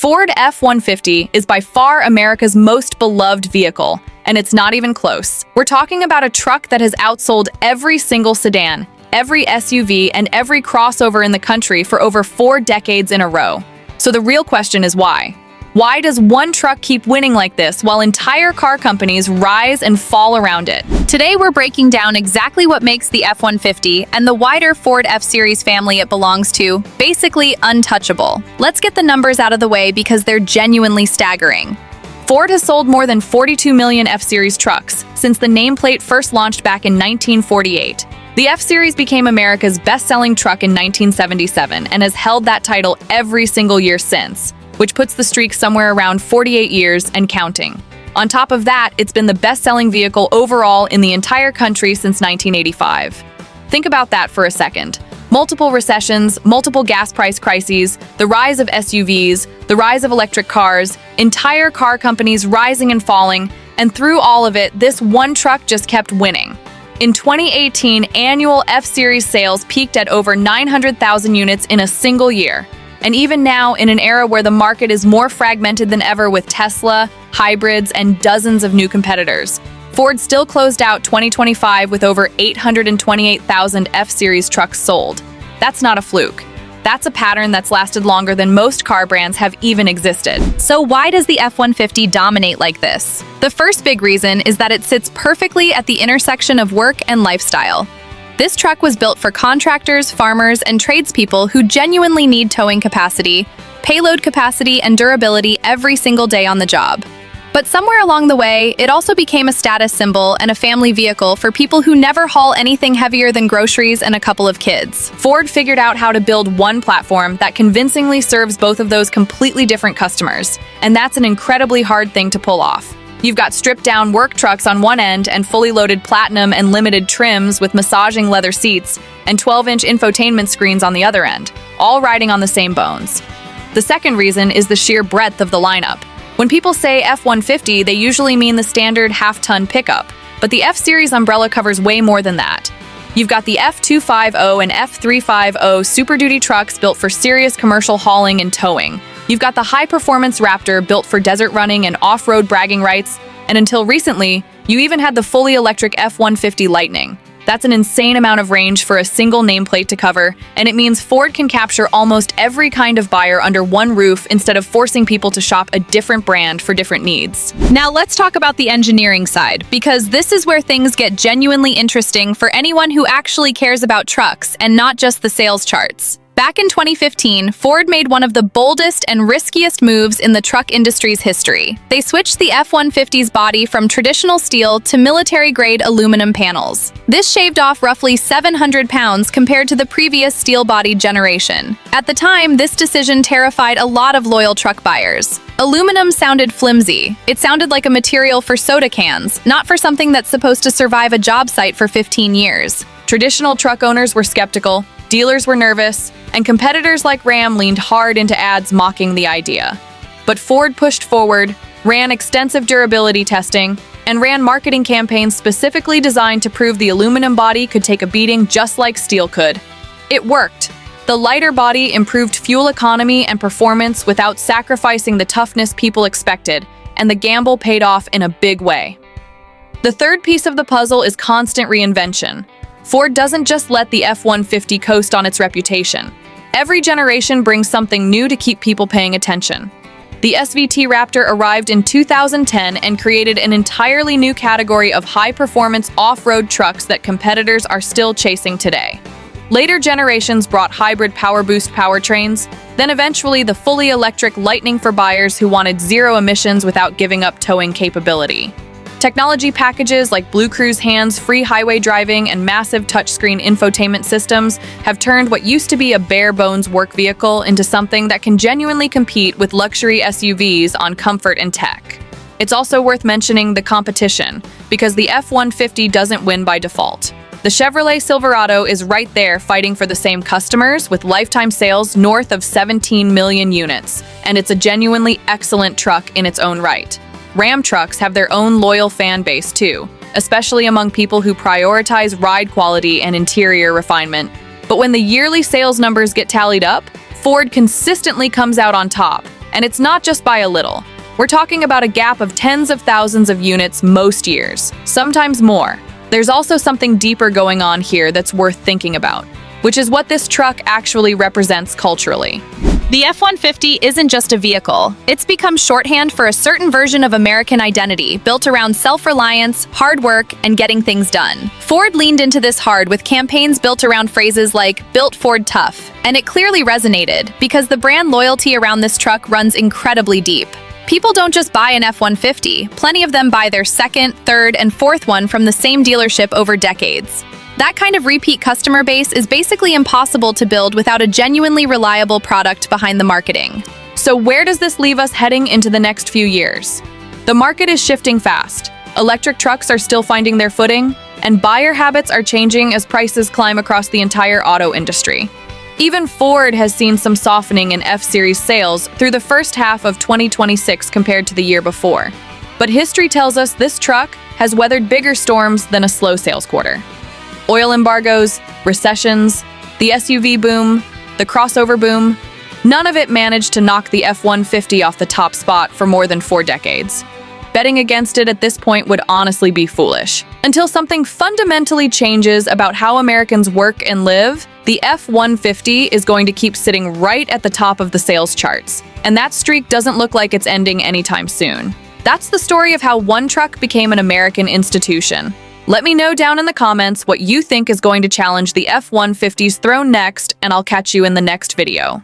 Ford F-150 is by far America's most beloved vehicle, and it's not even close. We're talking about a truck that has outsold every single sedan, every SUV, and every crossover in the country for over 4 decades in a row. So the real question is why? Why does one truck keep winning like this while entire car companies rise and fall around it? Today we're breaking down exactly what makes the F-150 and the wider Ford F-Series family it belongs to basically untouchable. Let's get the numbers out of the way because they're genuinely staggering. Ford has sold more than 42 million F-Series trucks since the nameplate first launched back in 1948. The F-Series became America's best-selling truck in 1977 and has held that title every single year since, which puts the streak somewhere around 48 years and counting. On top of that, it's been the best-selling vehicle overall in the entire country since 1985. Think about that for a second. Multiple recessions, multiple gas price crises, the rise of SUVs, the rise of electric cars, entire car companies rising and falling, and through all of it, this one truck just kept winning. In 2018, annual F-Series sales peaked at over 900,000 units in a single year. And even now, in an era where the market is more fragmented than ever with Tesla, hybrids, and dozens of new competitors, Ford still closed out 2025 with over 828,000 F-Series trucks sold. That's not a fluke. That's a pattern that's lasted longer than most car brands have even existed. So why does the F-150 dominate like this? The first big reason is that it sits perfectly at the intersection of work and lifestyle. This truck was built for contractors, farmers, and tradespeople who genuinely need towing capacity, payload capacity, and durability every single day on the job. But somewhere along the way, it also became a status symbol and a family vehicle for people who never haul anything heavier than groceries and a couple of kids. Ford figured out how to build one platform that convincingly serves both of those completely different customers, and that's an incredibly hard thing to pull off. You've got stripped-down work trucks on one end and fully loaded platinum and limited trims with massaging leather seats and 12-inch infotainment screens on the other end, all riding on the same bones. The second reason is the sheer breadth of the lineup. When people say F-150, they usually mean the standard half-ton pickup, but the F-Series umbrella covers way more than that. You've got the F-250 and F-350 Super Duty trucks built for serious commercial hauling and towing. You've got the high-performance Raptor built for desert running and off-road bragging rights, and until recently, you even had the fully electric F-150 Lightning. That's an insane amount of range for a single nameplate to cover, and it means Ford can capture almost every kind of buyer under one roof instead of forcing people to shop a different brand for different needs. Now let's talk about the engineering side, because this is where things get genuinely interesting for anyone who actually cares about trucks and not just the sales charts. Back in 2015, Ford made one of the boldest and riskiest moves in the truck industry's history. They switched the F-150's body from traditional steel to military-grade aluminum panels. This shaved off roughly 700 pounds compared to the previous steel-bodied generation. At the time, this decision terrified a lot of loyal truck buyers. Aluminum sounded flimsy. It sounded like a material for soda cans, not for something that's supposed to survive a job site for 15 years. Traditional truck owners were skeptical, dealers were nervous, and competitors like Ram leaned hard into ads mocking the idea. But Ford pushed forward, ran extensive durability testing, and ran marketing campaigns specifically designed to prove the aluminum body could take a beating just like steel could. It worked. The lighter body improved fuel economy and performance without sacrificing the toughness people expected, and the gamble paid off in a big way. The third piece of the puzzle is constant reinvention. Ford doesn't just let the F-150 coast on its reputation. Every generation brings something new to keep people paying attention. The SVT Raptor arrived in 2010 and created an entirely new category of high-performance off-road trucks that competitors are still chasing today. Later generations brought hybrid power boost powertrains, then eventually the fully electric Lightning for buyers who wanted zero emissions without giving up towing capability. Technology packages like Blue Cruise hands-free highway driving and massive touchscreen infotainment systems have turned what used to be a bare-bones work vehicle into something that can genuinely compete with luxury SUVs on comfort and tech. It's also worth mentioning the competition, because the F-150 doesn't win by default. The Chevrolet Silverado is right there fighting for the same customers with lifetime sales north of 17 million units, and it's a genuinely excellent truck in its own right. Ram trucks have their own loyal fan base too, especially among people who prioritize ride quality and interior refinement. But when the yearly sales numbers get tallied up, Ford consistently comes out on top, And it's not just by a little. We're talking about a gap of tens of thousands of units most years, sometimes more. There's also something deeper going on here that's worth thinking about, which is what this truck actually represents culturally. The F-150 isn't just a vehicle. It's become shorthand for a certain version of American identity, built around self-reliance, hard work, and getting things done. Ford leaned into this hard with campaigns built around phrases like "Built Ford Tough," and it clearly resonated because the brand loyalty around this truck runs incredibly deep. People don't just buy an F-150, plenty of them buy their second, third, and fourth one from the same dealership over decades. That kind of repeat customer base is basically impossible to build without a genuinely reliable product behind the marketing. So where does this leave us heading into the next few years? The market is shifting fast. Electric trucks are still finding their footing, and buyer habits are changing as prices climb across the entire auto industry. Even Ford has seen some softening in F-Series sales through the first half of 2026 compared to the year before. But history tells us this truck has weathered bigger storms than a slow sales quarter. Oil embargoes, recessions, the SUV boom, the crossover boom, none of it managed to knock the F-150 off the top spot for more than 4 decades. Betting against it at this point would honestly be foolish. Until something fundamentally changes about how Americans work and live, the F-150 is going to keep sitting right at the top of the sales charts. And that streak doesn't look like it's ending anytime soon. That's the story of how one truck became an American institution. Let me know down in the comments what you think is going to challenge the F-150's throne next, and I'll catch you in the next video.